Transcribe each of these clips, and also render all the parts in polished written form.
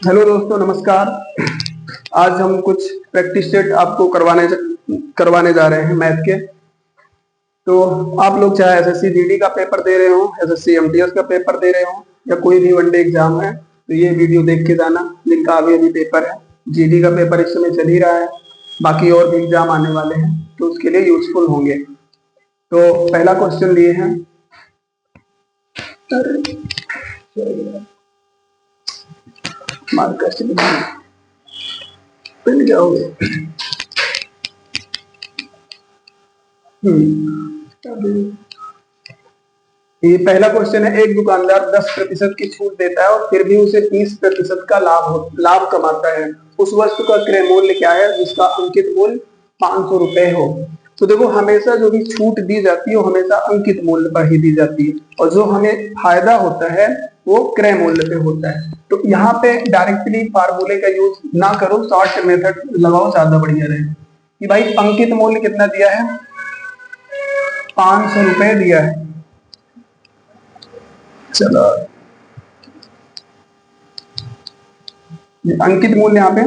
Hello दोस्तों, नमस्कार। आज हम कुछ प्रैक्टिस सेट आपको करवाने जा रहे हैं मैथ के। तो आप लोग चाहे एसएससी जीडी का पेपर दे रहे हो, एसएससी एमटीएस का पेपर दे रहे हो या कोई भी वनडे एग्जाम है, तो ये वीडियो देख के जाना, जिनका अभी अभी पेपर है। जीडी का पेपर इस समय चल ही रहा है, बाकी और भी एग्जाम आने वाले हैं तो उसके लिए यूजफुल होंगे। तो पहला क्वेश्चन लिए हैं, मार्कर से पेन क्या हो गया। ये पहला क्वेश्चन है। एक दुकानदार 10% की छूट देता है और फिर भी उसे 30% का लाभ कमाता है। उस वस्तु का क्रय मूल्य क्या है जिसका अंकित मूल्य 500 रुपए हो। तो देखो, हमेशा जो भी छूट दी जाती है वो हमेशा अंकित मूल्य पर ही दी जाती है, और जो हमें फायदा होता है वो क्रय मूल्य पे होता है। तो यहाँ पे डायरेक्टली फार्मूले का यूज ना करो, शॉर्ट मेथड लगाओ, ज्यादा बढ़िया रहेगा। कि भाई अंकित मूल्य कितना दिया है, 500 रुपए दिया है। चलो, अंकित मूल्य यहाँ पे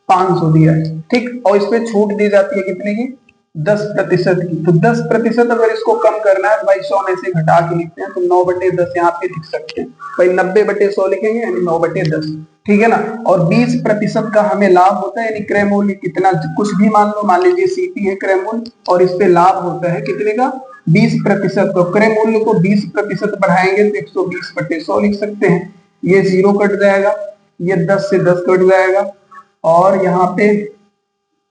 500 दिया है, ठीक। और इसमें छूट दी जाती है कितने की, 10% की। तो 10% अगर इसको कम करना है तो भाई 100 में से घटा के लिखते हैं, तो 9/10 यहाँ पे लिख सकते हैं। भाई 90/100 लिखेंगे, यानी 9/10, ठीक है ना। और 20% का हमें लाभ होता है, यानी क्रय मूल्य कितना, कुछ भी मान लो, मान लीजिए सीपी है क्रय मूल्य, और इस पे लाभ होता है कितने का, 20%। तो क्रय मूल्य को 20% बढ़ाएंगे तो 120/100 लिख सकते हैं। ये 0 कट जाएगा, ये 10 से 10 कट जाएगा, और यहाँ पे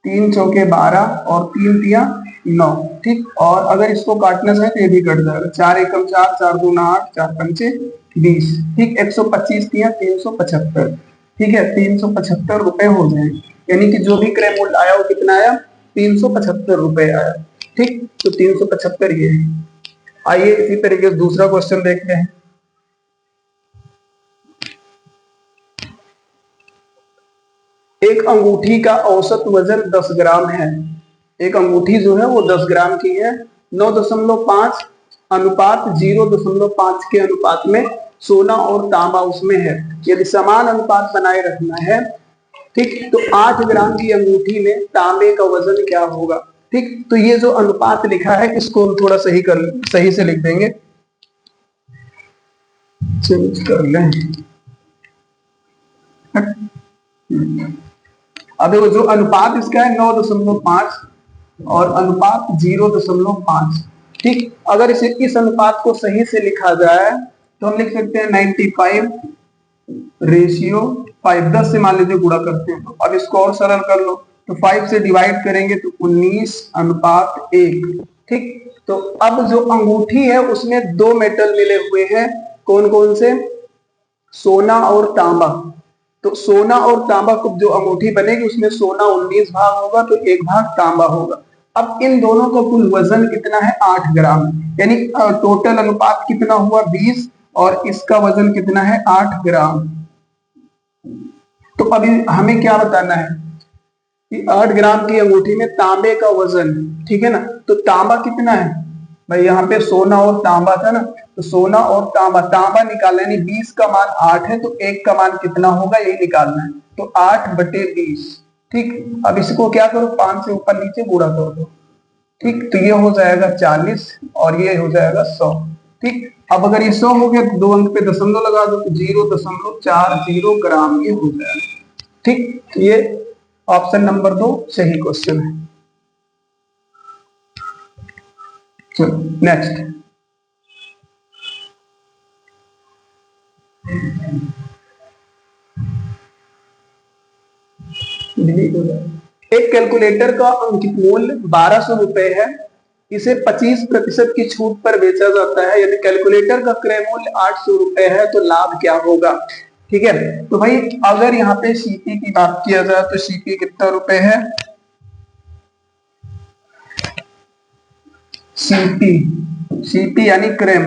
3 चौके 12 और 3 तिया 9, ठीक। और अगर इसको काटना चाहे तो ये भी कट जाएगा, 4 एकम 4, 4 दूना 8, 4 पंचे 20, ठीक। 125 तिया 375, ठीक है। 375 रुपए हो जाएंगे, यानी कि जो भी क्रय मूल्य आया वो कितना आया, 375 रुपए आया, ठीक। तो 375 ये है। आइए इसी तरीके से दूसरा क्वेश्चन देखते हैं। एक अंगूठी का औसत वजन 10 ग्राम है। एक अंगूठी जो है वो 10 ग्राम की है। 9.5 अनुपात 0.5 के अनुपात में सोना और तांबा उसमें है। यदि समान अनुपात बनाए रखना है, ठीक, तो 8 ग्राम की अंगूठी में तांबे का वजन क्या होगा, ठीक। तो ये जो अनुपात लिखा है इसको हम थोड़ा सही से लिख देंगे, चेंज कर लें। अब देखो, जो अनुपात इसका है 9.5 और अनुपात 0.5, ठीक। अगर इस अनुपात को सही से लिखा जाए तो हम लिख सकते हैं 95/5। 10 से मान लीजिए गुणा करते हैं, तो अब इसको और सरल कर लो, तो 5 से डिवाइड करेंगे तो 19/1, ठीक। तो अब जो अंगूठी है उसमें 2 मेटल मिले हुए हैं, कौन कौन से, सोना और तांबा। तो सोना और तांबा को जो अंगूठी बनेगी उसमें सोना 19 भाग होगा तो 1 भाग तांबा होगा। अब इन दोनों का कुल वजन कितना है, 8 ग्राम, यानी टोटल अनुपात कितना हुआ, 20, और इसका वजन कितना है, 8 ग्राम। तो अभी हमें क्या बताना है कि 8 ग्राम की अंगूठी में तांबे का वजन, ठीक है ना। तो तांबा कितना है भाई, यहाँ पे सोना और तांबा था ना, तो सोना और तांबा, तांबा निकालना, यानी 20 का मान 8 है तो 1 का मान कितना होगा यही निकालना है, तो 8/20, ठीक। अब इसको क्या करो, 5 से ऊपर नीचे गुणा कर दो, ठीक। तो ये हो जाएगा 40 और ये हो जाएगा 100, ठीक। अब अगर ये 100 हो गया तो 2 अंक पे दशमलव लगा दो, तो 0.40 ग्राम ये हो जाएगा, ठीक। ये ऑप्शन नंबर 2 सही क्वेश्चन है। चलो नेक्स्ट। एक कैलकुलेटर का अंकित मूल्य 1200 रुपए है। इसे 25% की छूट पर बेचा जाता है। यदि कैलकुलेटर का क्रय मूल्य 800 रुपए है तो लाभ क्या होगा, ठीक है। तो भाई अगर यहाँ पे सीपी की बात किया जाए तो सीपी कितना रुपए है, सीपी यानी क्रय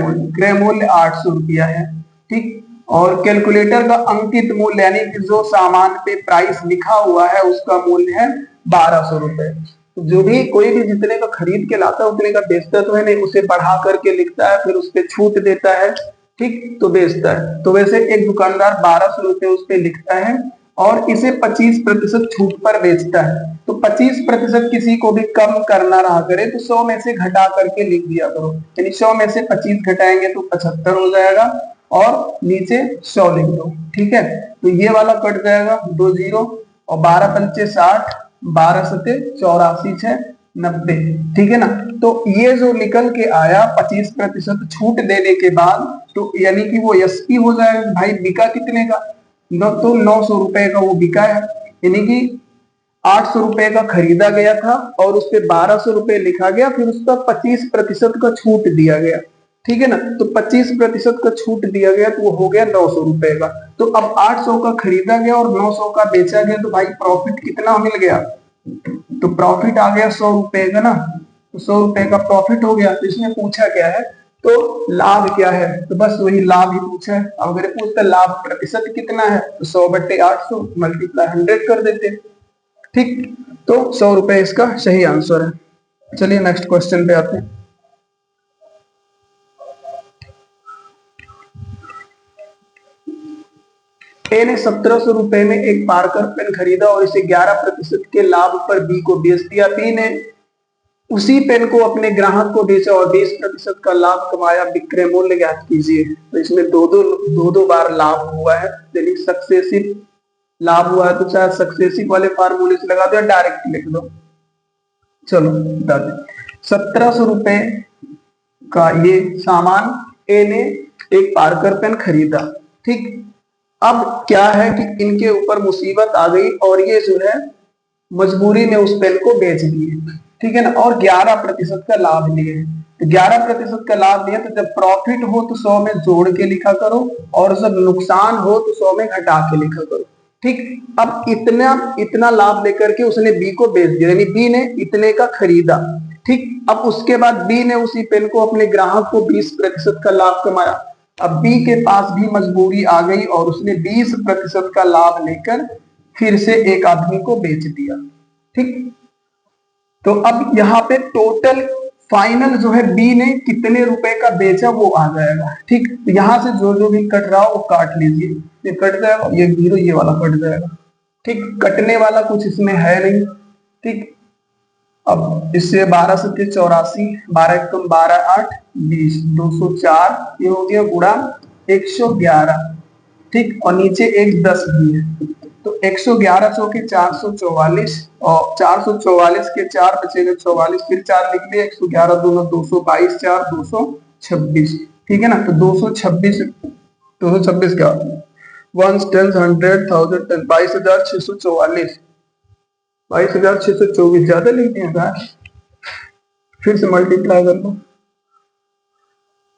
मूल्य 800 रुपया है, ठीक। और कैलकुलेटर का अंकित मूल्य यानी कि जो सामान पे प्राइस लिखा हुआ है उसका मूल्य है 1200 रुपए। तो जो भी कोई भी जितने का खरीद के लाता है उतने का बेचता तो है नहीं, उसे बढ़ा करके लिखता है, फिर उस पर छूट देता है, ठीक, तो बेचता है। तो वैसे एक दुकानदार 1200 रुपए उस पे लिखता है और इसे 25% छूट पर बेचता है। तो 25% किसी को भी कम करना रहा करे तो 100 में से घटा करके लिख दिया करो, यानी 100 में से 25 घटाएंगे तो 75 हो जाएगा और नीचे 100 लिख दो। ठीक है, तो ये वाला कट जाएगा 2 जीरो और 12 पंचे 60, 12 सते 84, 6 90। ठीक है ना, तो ये जो निकल के आया 25% छूट देने के बाद, तो यानी कि वो एसपी हो जाएगा। भाई बिका कितने का, न तो 900 रुपए का वो बिका है, यानी कि 800 रुपए का खरीदा गया था और उस पर 1200 रुपए लिखा गया, फिर उस पर 25% का छूट दिया गया। ठीक है ना, तो 25% का छूट दिया गया तो वो हो गया 900 रुपए का। तो अब 800 का खरीदा गया और 900 का बेचा गया, तो भाई प्रॉफिट कितना मिल गया, तो प्रॉफिट आ गया 100 रुपए का ना, तो 100 रुपए का प्रॉफिट हो गया। तो इसमें पूछा क्या है, तो लाभ क्या है, तो बस वही लाभ ही पूछा है। अब अगर पूछता लाभ प्रतिशत कितना है, तो 100/800 मल्टीप्लाई 100 कर देते। ठीक, तो 100 रुपए इसका सही आंसर है। चलिए नेक्स्ट क्वेश्चन पे आते हैं। ए ने 1700 रुपए में एक पार्कर पेन खरीदा और इसे 11% के लाभ पर बी को बेच दिया। बी ने उसी पेन को अपने ग्राहक को बेचा और 20% का लाभ कमाया, विक्रय मूल्य ज्ञात कीजिए। तो इसमें दो बार लाभ हुआ है, यानी सक्सेसिव लाभ हुआ है, तो चाहे सक्सेसिव वाले फार्मूले से लगा दो या डायरेक्ट लिख दो। चलो बता दें, 1700 रुपए का ये सामान ए ने एक पार्कर पेन खरीदा। ठीक, अब क्या है कि इनके ऊपर मुसीबत आ गई और ये जो है मजबूरी में उस पेन को बेच दिए। ठीक है ना, और 11% का लाभ लिए। तो 11% का लाभ लिया, तो जब प्रॉफिट हो तो 100 में जोड़ के लिखा करो और जब नुकसान हो तो 100 में घटा के लिखा करो। ठीक, अब इतना लाभ लेकर के उसने बी को बेच दिया, यानी बी ने इतने का खरीदा। ठीक, अब उसके बाद बी ने उसी पेन को अपने ग्राहक को 20% का लाभ कमाया। अब बी के पास भी मजबूरी आ गई और उसने 20% का लाभ लेकर फिर से एक आदमी को बेच दिया। ठीक, तो अब यहाँ पे टोटल फाइनल जो है बी ने कितने रुपए का बेचा वो आ जाएगा। ठीक, तो यहां से जो जो भी कट रहा हो वो काट लीजिए, ये कट जाएगा, ये जीरो ये वाला कट जाएगा। ठीक, कटने वाला कुछ इसमें है नहीं। ठीक, अब इससे 12 सत्ते 84, 12 एकम 12 8 20, 204 ये हो गया गुणा 111। ठीक, और नीचे एक 10 भी है, तो 111 चौके 444 और 444 के 4 बचेगा 44, फिर 4 लिख दिया, 111 दूना 222, 4 226। ठीक है ना, तो 226 क्या 1 10 100 1000 22,644, 22,624 ज्यादा लिख दिया सर, फिर से मल्टीप्लाई कर लो।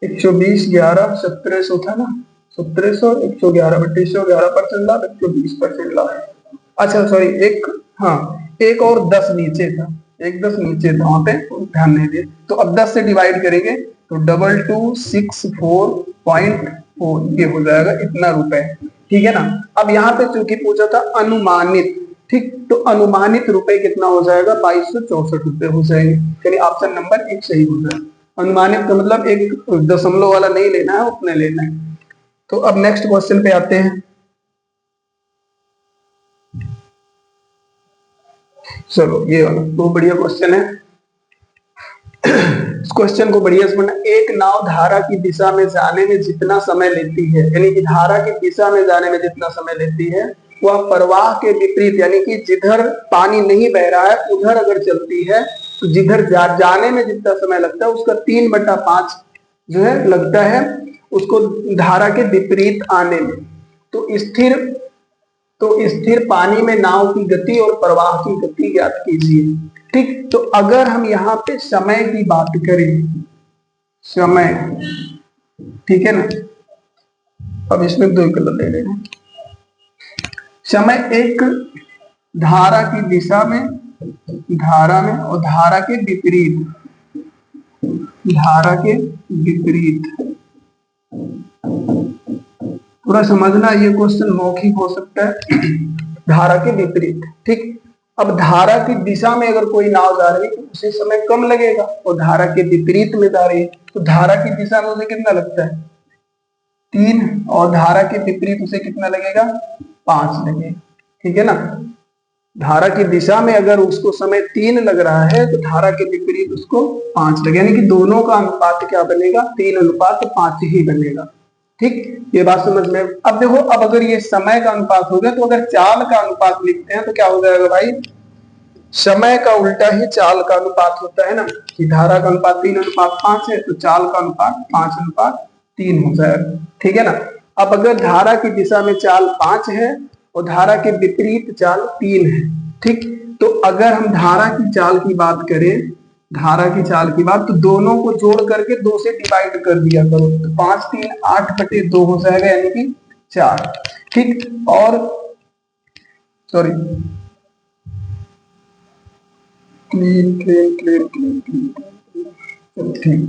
120 11 1700 था ना, 1700 111/111% लाभ, 120% लाभ। अच्छा सॉरी, हाँ एक और 10 नीचे था, एक 10 नीचे था वहां पे, ध्यान नहीं दिए। तो अब 10 से डिवाइड करेंगे तो 2264.4 ये हो जाएगा इतना रुपए। ठीक है ना, अब यहाँ पे चूंकि पूछा था अनुमानित, ठीक, तो अनुमानित रुपए कितना हो जाएगा, 2264 रुपए हो जाएंगे, यानी ऑप्शन नंबर 1 सही हो जाएगा। अनुमानित का मतलब एक दशमलव वाला नहीं लेना है, उतने लेना है। तो अब नेक्स्ट क्वेश्चन पे आते हैं। चलो ये वाला तो बढ़िया क्वेश्चन है, इस क्वेश्चन को बढ़िया समझना। एक नाव धारा की दिशा में जाने में जितना समय लेती है, यानी कि धारा की दिशा में जाने में जितना समय लेती है, वह प्रवाह के विपरीत, यानी कि जिधर पानी नहीं बह रहा है उधर अगर चलती है तो जिधर जाने में जितना समय लगता है उसका 3/5 जो है लगता है उसको धारा के विपरीत आने में। तो स्थिर पानी में नाव की गति और प्रवाह की गति ज्ञात कीजिए। ठीक, तो अगर हम यहाँ पे समय की बात करें, समय, ठीक है ना, अब इसमें 2 कलर ले लेंगे। समय एक धारा की दिशा में, धारा में और धारा के विपरीत, धारा के विपरीत। पूरा समझना, ये क्वेश्चन मौखिक हो सकता है। धारा के विपरीत, ठीक, अब धारा की दिशा में अगर कोई नाव जा रही है तो उसे समय कम लगेगा, और धारा के विपरीत में जा रही है तो धारा की दिशा में उसे कितना लगता है, 3 और धारा के विपरीत उसे कितना लगेगा 5 लगेगा। ठीक है ना, धारा की दिशा में अगर उसको समय 3 लग रहा है तो धारा के विपरीत उसको 5 लगेगा, यानी कि दोनों का अनुपात क्या बनेगा 3:5 ही बनेगा। ठीक, ये बात समझ में। अब देखो, अब अगर ये समय का अनुपात हो गया तो अगर चाल का अनुपात लिखते हैं तो क्या हो जाएगा भाई, समय का उल्टा ही चाल का अनुपात होता है ना, कि धारा का अनुपात 3:5 है तो चाल का अनुपात 5:3 हो जाएगा। ठीक है ना, अब अगर धारा की दिशा में चाल 5 है और धारा के विपरीत चाल 3 है, ठीक, तो अगर हम धारा की चाल की बात करें, धारा की चाल की बात, तो दोनों को जोड़ करके 2 से डिवाइड कर दिया करो, तो 5 3 8/2 हो जाएगा, यानी कि 4। ठीक, और sorry, clean clean clean clean clean, ठीक,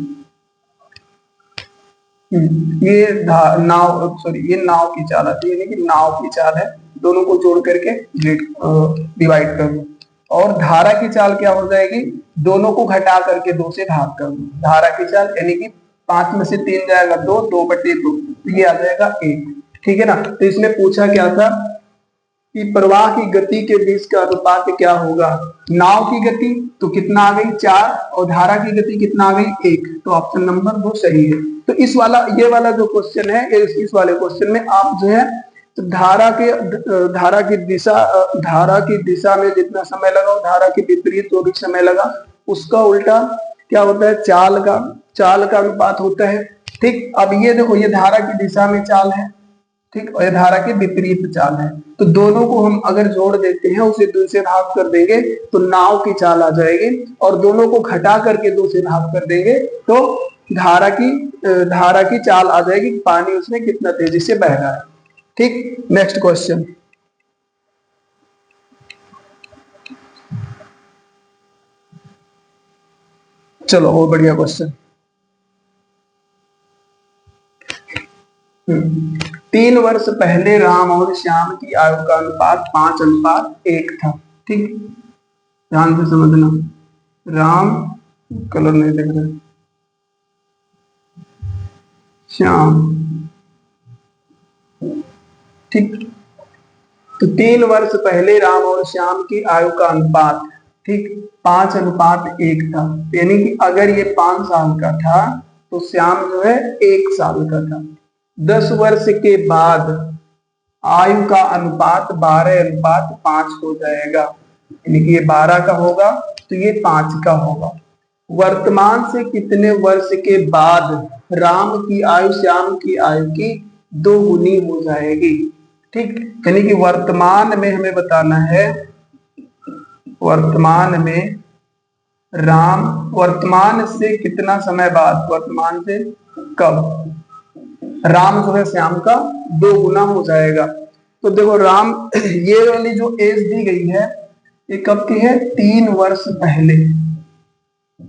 ये नाव, सॉरी ये नाव की चाल आती है, यानी कि नाव की चाल है, दोनों को जोड़ करके डिवाइड कर दो। और धारा की चाल क्या हो जाएगी, दोनों को घटा करके 2 से भाग कर दो, धारा की चाल यानी कि 5 में से 3 जाएगा 2, 2/2, तो ये आ जाएगा 1। ठीक है ना, तो इसमें पूछा क्या था कि प्रवाह की गति के बीच का अनुपात क्या होगा, नाव की गति तो कितना आ गई 4 और धारा की गति कितना आ गई 1, तो ऑप्शन नंबर 2 सही है। तो इस वाला, ये वाला जो क्वेश्चन है, इस वाले क्वेश्चन में आप जो है तो धारा की दिशा में जितना समय लगा, धारा के विपरीत जो भी समय लगा, उसका उल्टा क्या होता है, चाल का अनुपात होता है। ठीक, अब ये देखो, ये धारा की दिशा में चाल है, ठीक, और ये धारा के विपरीत चाल है, तो दोनों को हम अगर जोड़ देते हैं, उसे 2 से भाग कर देंगे तो नाव की चाल आ जाएगी, और दोनों को घटा करके 2 से भाग कर देंगे तो धारा की चाल आ जाएगी, पानी उसमें कितना तेजी से बह रहा है। ठीक, नेक्स्ट क्वेश्चन, चलो वो बढ़िया क्वेश्चन। 3 वर्ष पहले राम और श्याम की आयु का अनुपात 5:1 था। ठीक, ध्यान से समझना, राम, कलर नहीं देख रहे, श्याम, ठीक, तो 3 वर्ष पहले राम और श्याम की आयु का अनुपात, ठीक, 5:1 था, यानी कि अगर ये 5 साल का था तो श्याम जो है 1 साल का था। 10 वर्ष के बाद आयु का अनुपात 12:5 हो जाएगा, यानी कि ये 12 का होगा तो ये 5 का होगा। वर्तमान से कितने वर्ष के बाद राम की आयु श्याम की आयु की 2 गुनी हो जाएगी। ठीक, यानी कि वर्तमान में हमें बताना है, वर्तमान में राम, वर्तमान से कितना समय बाद, वर्तमान से कब राम जो है श्याम का 2 गुना हो जाएगा। तो देखो राम, ये वाली जो एज दी गई है ये कब की है, 3 वर्ष पहले,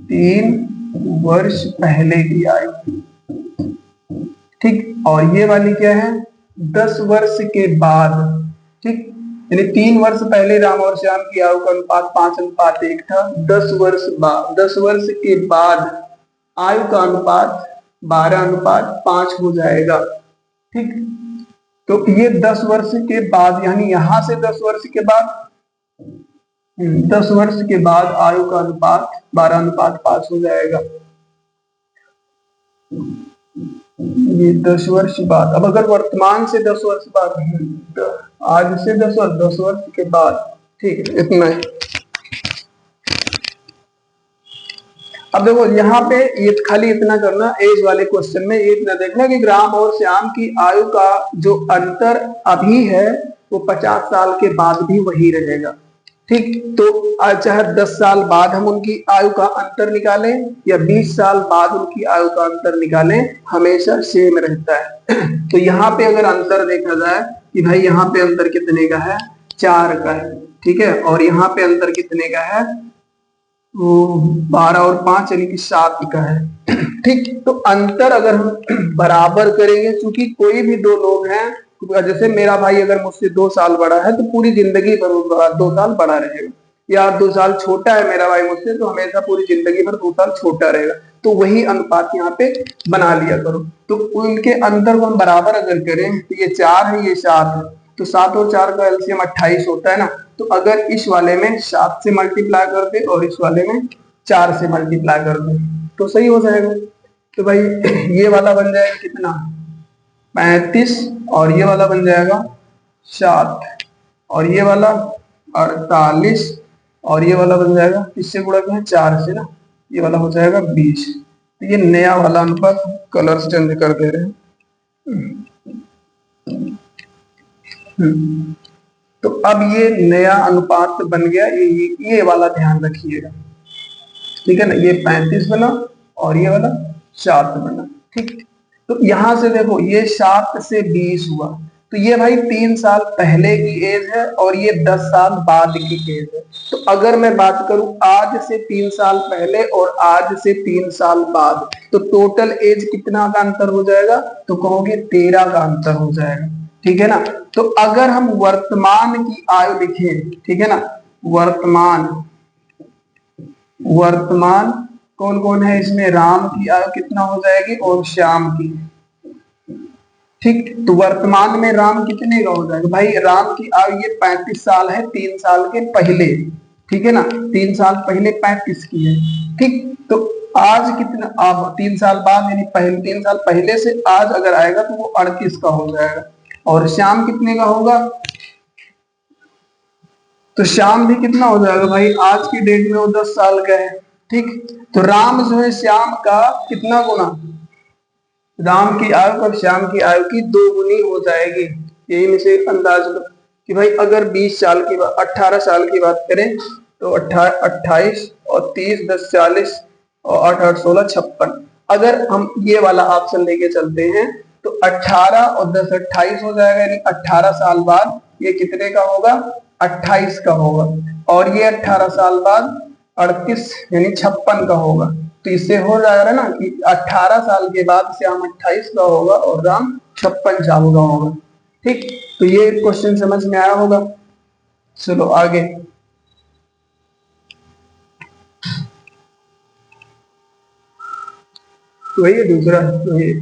3 वर्ष पहले की आयु। ठीक, और ये वाली क्या है, 10 वर्ष के बाद। ठीक, यानी 3 वर्ष पहले राम और श्याम की आयु का अनुपात 5:1 था, 10 वर्ष के बाद आयु का अनुपात 12:5 हो जाएगा। ठीक, तो ये 10 वर्ष के बाद, यानी यहां से 10 वर्ष के बाद, 10 वर्ष के बाद आयु का अनुपात 12:5 हो जाएगा। ये 10 वर्ष बाद, अब अगर वर्तमान से 10 वर्ष बाद, आज से 10 वर्ष के बाद, ठीक है, इतना ही। अब देखो यहाँ पे ये खाली इतना करना, एज वाले क्वेश्चन में ये इतना देखना कि राम और श्याम की आयु का जो अंतर अभी है वो 50 साल के बाद भी वही रहेगा। ठीक, तो चाहे 10 साल बाद हम उनकी आयु का अंतर निकालें या 20 साल बाद उनकी आयु का अंतर निकालें, हमेशा सेम रहता है। तो यहाँ पे अगर अंतर देखा जाए कि भाई यहाँ पे अंतर कितने का है, 4 का है, ठीक है, और यहाँ पे अंतर कितने का है, वो 12 और 5 यानी कि 7 का है। ठीक, तो अंतर अगर हम बराबर करेंगे, क्योंकि कोई भी 2 लोग हैं, जैसे मेरा भाई अगर मुझसे 2 साल बड़ा है तो पूरी जिंदगी भर 2 साल बड़ा रहेगा, या 2 साल छोटा है मेरा भाई मुझसे, तो हमेशा पूरी जिंदगी भर 2 साल छोटा रहेगा, तो वही अनुपात यहाँ पे बना लिया करो। तो उनके अंतर को हम बराबर अगर करें तो ये 4 है, ये 7 है, तो 7 और 4 का एलसीएम 28 होता है ना। तो अगर इस वाले में 7 से मल्टीप्लाई कर दे और इस वाले में 4 से मल्टीप्लाई कर दे तो सही हो जाएगा। तो भाई ये वाला बन जाएगा कितना, 35, और ये वाला बन जाएगा 7, और ये वाला 48, और ये वाला बन जाएगा, इससे गुणा करें 4 से ना, ये वाला हो जाएगा 20। तो ये नया वाला अनुपात कलर चेंज कर दे रहे हैं। तो अब ये नया अनुपात बन गया, ये वाला ध्यान रखिएगा, ठीक है ना। ये 35 बना और ये वाला 7 बना, ठीक। तो यहां से देखो ये 7 से 20 हुआ, तो ये भाई 3 साल पहले की एज है और ये 10 साल बाद की एज है। तो अगर मैं बात करूं आज से 3 साल पहले और आज से 3 साल बाद, तो टोटल एज कितना का अंतर हो जाएगा, तो कहोगे 13 का अंतर हो जाएगा, ठीक है ना। तो अगर हम वर्तमान की आयु लिखें, ठीक है ना, वर्तमान कौन कौन है इसमें, राम की आयु कितना हो जाएगी और श्याम की, ठीक। तो वर्तमान में राम कितने का हो जाएगा, भाई राम की आयु ये 35 साल है 3 साल के पहले, ठीक है ना, 3 साल पहले 35 की है, ठीक। तो आज कितना, अब 3 साल बाद यानी पहले 3 साल पहले से आज अगर आएगा तो वो 38 का हो जाएगा। और श्याम कितने का होगा, तो श्याम भी कितना हो जाएगा भाई, आज की डेट में वो 10 साल का है, ठीक। तो राम जो है श्याम का कितना गुना, राम की आयु और श्याम की आयु की 2 गुनी हो जाएगी। यही में से अंदाज लो कि भाई अगर 20 साल की बात, 18 साल की बात करें तो 28 और 30 10 40 और 8 8 16 56। अगर हम ये वाला ऑप्शन लेके चलते हैं तो 18 और 10 28 हो जाएगा, यानी 18 साल बाद ये कितने का होगा, 28 का होगा, और ये 18 साल बाद 38 यानी 56 का होगा। तो इससे हो जाएगा ना कि 18 साल के बाद श्याम 28 का होगा और राम 56 साल का होगा, ठीक। तो ये क्वेश्चन समझ में आया होगा। चलो आगे, तो ये दूसरा, तो ये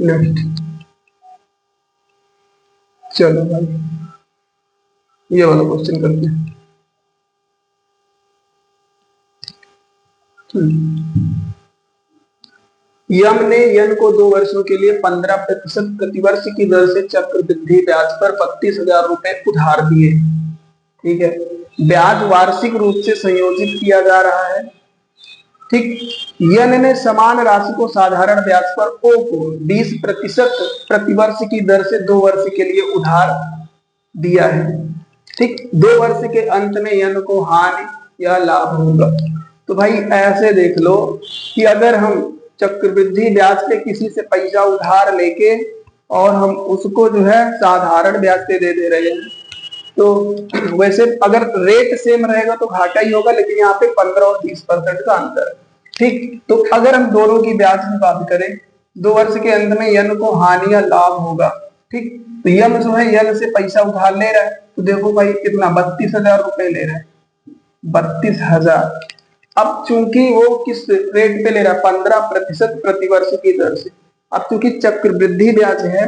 नेक्स्ट, चलो भाई ये वाला क्वेश्चन करते हैं। यम ने यन को 2 वर्षों के लिए 15% प्रतिवर्ष की दर से चक्रवृद्धि ब्याज पर 32,000 रुपए उधार दिए, ठीक है। ब्याज वार्षिक रूप से संयोजित किया जा रहा है, ठीक। यन ने समान राशि को साधारण ब्याज पर ओ को 20% प्रतिवर्ष की दर से 2 वर्ष के लिए उधार दिया है, ठीक। 2 वर्ष के अंत में यन को हानि या लाभ होगा। तो भाई ऐसे देख लो कि अगर हम चक्रवृद्धि ब्याज पे किसी से पैसा उधार लेके और हम उसको जो है साधारण ब्याज पे दे रहे हैं, तो वैसे अगर रेट सेम रहेगा तो घाटा ही होगा, लेकिन यहाँ पे 15 और 20% का अंतर है, ठीक। तो अगर हम दोनों की ब्याज की बात करें, 2 वर्ष के अंत में यन को हानि या लाभ होगा, ठीक। तो यन जो है यन से पैसा उधार ले रहा है, तो देखो भाई कितना 32,000 रुपए ले रहा है, 32,000। अब चूंकि वो किस रेट पे ले रहा है, 15% प्रतिवर्ष की दर से। अब चूंकि चक्रवृद्धि ब्याज है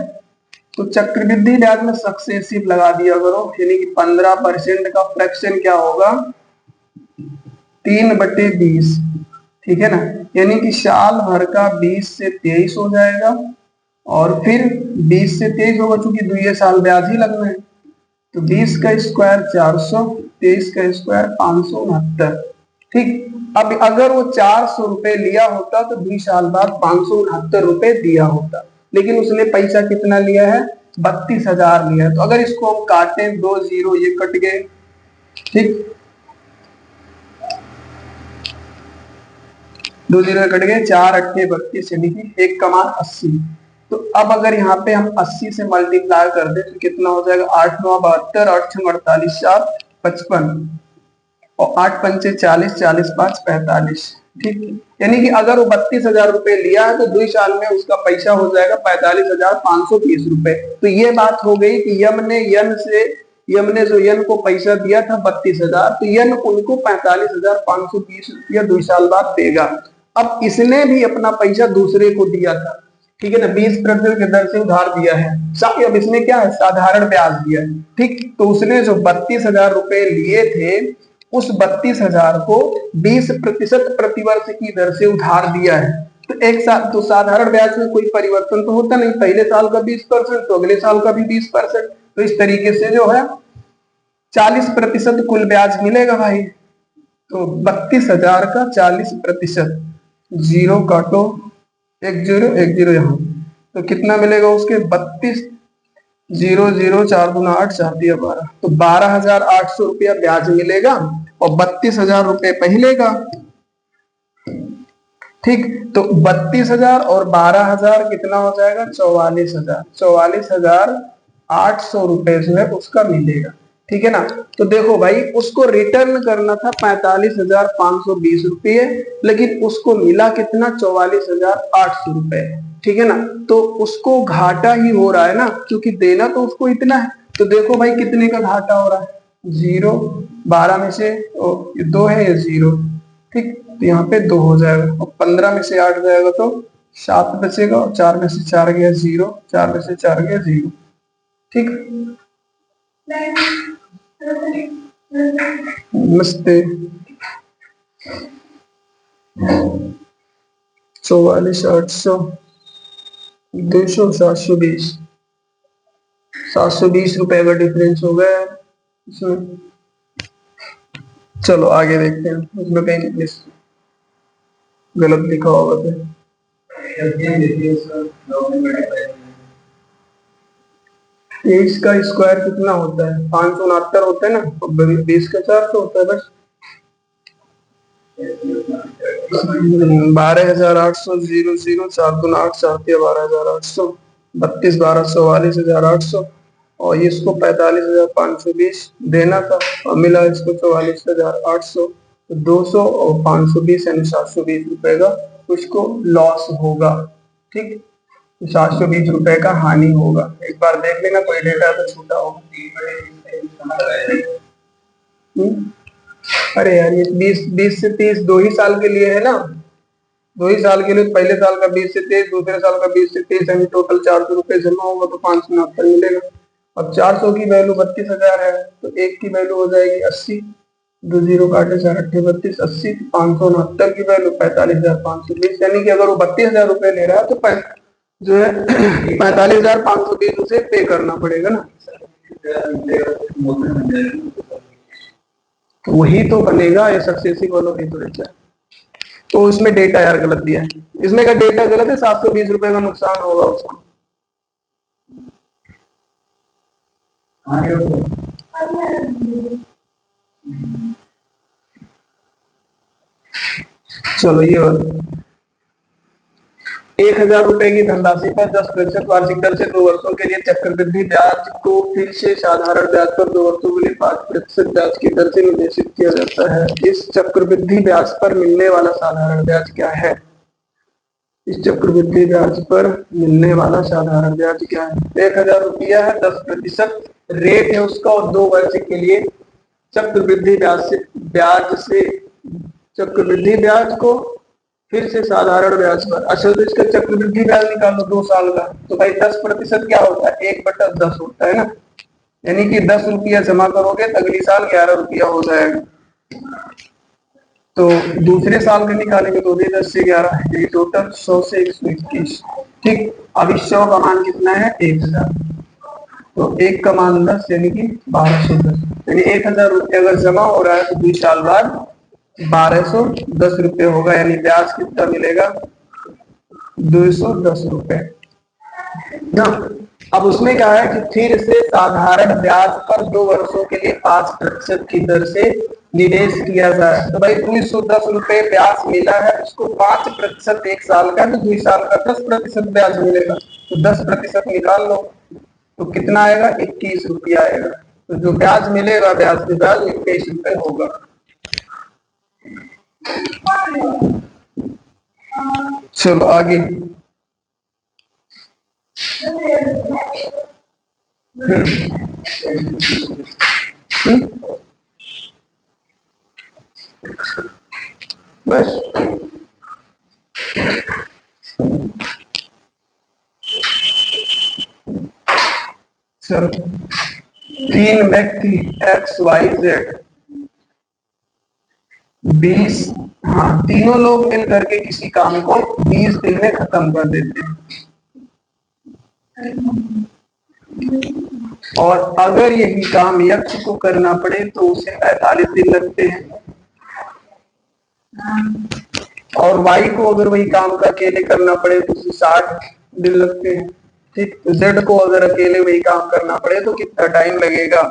तो चक्रवृद्धि ब्याज में सक्सेसिव लगा दिया करो, यानी कि 15% का फ्रैक्शन क्या होगा, 3/20, ठीक है ना। यानी कि साल भर का 20 से 23 हो जाएगा, और फिर 20 से 23 होगा, चूंकि 2 साल ब्याज ही लगना है, तो 20 का स्क्वायर 400, 23 का स्क्वायर 569, ठीक। अब अगर वो 400 रुपए लिया होता तो 20 साल बाद 569 रुपए दिया होता, लेकिन उसने पैसा कितना लिया है, 32,000 लिया है। तो अगर इसको हम काटें, 2 0 ये कट गए, ठीक, 2 0 कट गए, 4 8 32 यानी कि 1 का मान 80। तो अब अगर यहाँ पे हम 80 से मल्टीप्लाई कर दे तो कितना हो जाएगा, 8 9 72, 8 6 48, 7 55, और 8 पंचे 40, 40 5 45, ठीक। यानी कि अगर वो 32,000 रुपए लिया है तो 2 साल में उसका पैसा हो जाएगा 45,530 रुपए। तो ये बात हो गई कि यम ने यम ने जो यन को पैसा दिया था 32,000, तो यन उनको 45,520 रुपया 2 साल बाद देगा। अब इसने भी अपना पैसा दूसरे को दिया था, ठीक है ना, 20% की दर से उधार दिया है। अब इसमें क्या है, साधारण ब्याज दिया है, ठीक। तो उसने जो 32,000 रुपए लिए थे, उस 32,000 को 20% प्रतिवर्ष की दर से उधार दिया है। तो एक साल तो साधारण ब्याज में कोई परिवर्तन तो होता नहीं, पहले साल का 20% तो अगले साल का भी 20%। तो इस तरीके से जो है 40% कुल ब्याज मिलेगा भाई। तो 32,000 का 40%, जीरो काटो, एक जीरो यहाँ, तो कितना मिलेगा उसके 32, 0 0 4 दूना 8, 4 दिया 12, तो 12,800 रुपया ब्याज मिलेगा और 32,000 रुपये पहले का, ठीक। तो 32,000 और 12,000 कितना हो जाएगा, 44,000, 44,800 रुपए जो है उसका मिलेगा, ठीक है ना। तो देखो भाई, उसको रिटर्न करना था 45,520 रुपये, लेकिन उसको मिला कितना, 44,800 रुपए, ठीक है ना। तो उसको घाटा ही हो रहा है ना, क्योंकि देना तो उसको इतना है। तो देखो भाई कितने का घाटा हो रहा है, 0, 12 में से 2 है, ये 0, ठीक। तो यहाँ पे 2 हो जाएगा और 15 में से 8 जाएगा तो 7 बचेगा और 4 में से 4 गया 0, 4 में से 4 गया 0, ठीक। नमस्ते। 44,800, 200, 720, 720 रुपए का डिफरेंस हो गया इसमें। चलो आगे देखते हैं, उसमें कहीं गलत लिखा होगा तो। 23 का स्क्वायर कितना होता है, 569 होता है ना, 20 का 400 होता है बस। 12,800, 0 0 4 दूना 8, 4 12,800, 32 12 44,800, और इसको 45,520 देना था और मिला इसको 44,800। तो 200 और 520 यानी 720 रुपए का उसको लॉस होगा, ठीक। 720 रुपए का हानि होगा। एक बार देख लेना, कोई डेटा तो छूटा होगा। अरे यार, ये 20 से 30 2 ही साल के लिए है ना, 2 ही साल के लिए। पहले साल का 20 से 30, दूसरे साल का 20 से 30, यानी टोटल 400 रुपए जमा होगा तो 569 मिलेगा। अब 400 की वैल्यू 32,000 है, तो एक की वैल्यू हो जाएगी 80, 2 0 काटे 4 8 32, 80, 569 की वैल्यू 45,520, यानी कि अगर वो 32,000 रुपए ले रहा है तो जो है 45,520 उसे पे करना पड़ेगा ना। तो वही तो बनेगा, ये सक्सेसिव वालों की तो रहता है। तो इसमें डेटा यार गलत दिया है, इसमें का डेटा गलत है, 720 रुपए का नुकसान होगा उसको। चलो ये 1,000 रुपए की धनराशि पर 10% वार्षिक दर से 2 वर्षों के लिए चक्रवृद्धि ब्याज को फिर से साधारण ब्याज पर 2 वर्षों के लिए 5% ब्याज की दर से निर्देशित किया जाता है। इस चक्रवृद्धि ब्याज पर मिलने वाला साधारण ब्याज क्या है, इस चक्रवृद्धि ब्याज पर मिलने वाला साधारण ब्याज क्या है। 1,000 रुपया है, 10% रेट है उसका, और 2 वर्ष के लिए चक्रवृद्धि ब्याज से चक्रवृद्धि ब्याज को फिर से साधारण ब्याज पर। अच्छा, तो इसका चक्रवृद्धि ब्याज निकालो 2 साल का, तो भाई 10% क्या होता है, 1/10 होता है ना, यानी कि 10 रुपया जमा करोगे तो अगली साल 11 रुपया हो जाएगा। तो दूसरे साल के निकालेंगे तो 10 से 11, ये टोटल 100 से 121, ठीक। अब इस 100 का मान कितना है, 1,000, तो 1 का मान 10 यानी कि 1210, यानी 1,000 रुपये अगर जमा हो रहा है तो 2 साल बाद 1210 रुपये होगा, यानी ब्याज कितना मिलेगा, 210 रुपये ना। अब उसमें क्या है कि फिर से साधारण ब्याज पर 2 वर्षों के लिए 5% की दर से निवेश किया जाए। तो भाई 210 रुपये ब्याज मिला है, उसको 5% 1 साल का, तो 2 साल का 10% ब्याज मिलेगा, तो 10% निकाल लो तो कितना आएगा, 21 रुपया आएगा। तो जो ब्याज मिलेगा, ब्याज 21 रुपये होगा। चलो आगे। बस सर, 3 व्यक्ति XYZ 20, हाँ, तीनों लोग मिल करके किसी काम को 20 दिन में खत्म कर देते हैं। और अगर यही काम यक्ष को करना पड़े तो उसे 45 दिन लगते हैं। और वाई को अगर वही काम का अकेले करना पड़े तो उसे 60 दिन लगते हैं। ठीक, जेड को अगर अकेले वही काम करना पड़े तो कितना टाइम लगेगा।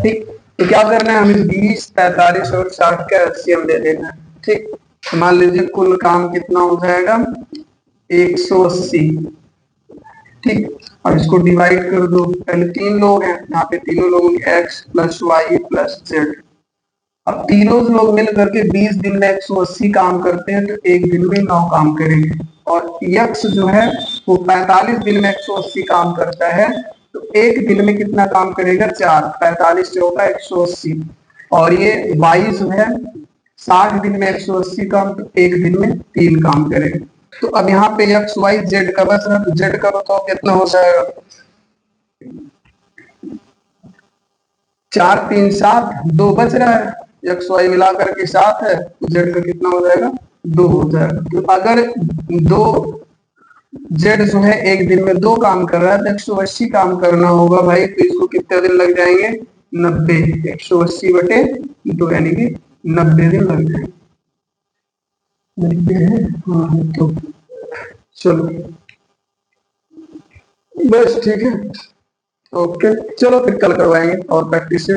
ठीक, तो क्या करना है, हमें 20, 45 और 60 का एलसीएम ले लेना है। ठीक, मान लीजिए कुल काम कितना हो जाएगा, 180। ठीक, और इसको डिवाइड कर दो। पहले 3 लोग हैं, यहाँ पे तीनों लोगों की x plus y plus z. अब तीनों लोग मिल करके 20 दिन में 180 काम करते हैं तो एक दिन में 9 काम करेंगे। और यक्ष जो है वो 45 दिन में 180 काम करता है तो एक दिन में कितना काम करेगा, 4। 45 से होगा 180। और ये वाई जो है 60 दिन में 180 काम, तो एक दिन में 3 काम करेगा। तो अब यहाँ पे एक्स वाई जेड का बच रहा, तो जेड का बताओ कितना हो जाएगा, 4 3 7, 2 बच रहा है, एक्स वाई मिला करके 7 है, तो जेड का कितना हो जाएगा, 2 हो जाएगा। तो अगर 2 जेड जो है एक दिन में 2 काम कर रहा है तो 180 काम करना होगा भाई, तो इसको कितने दिन लग जाएंगे, 90। 180/2 यानी कि 90 दिन लग जाएंगे। 90 है, हाँ, तो चलो बस ठीक है, ओके, चलो फिर कल करवाएंगे और प्रैक्टिस से।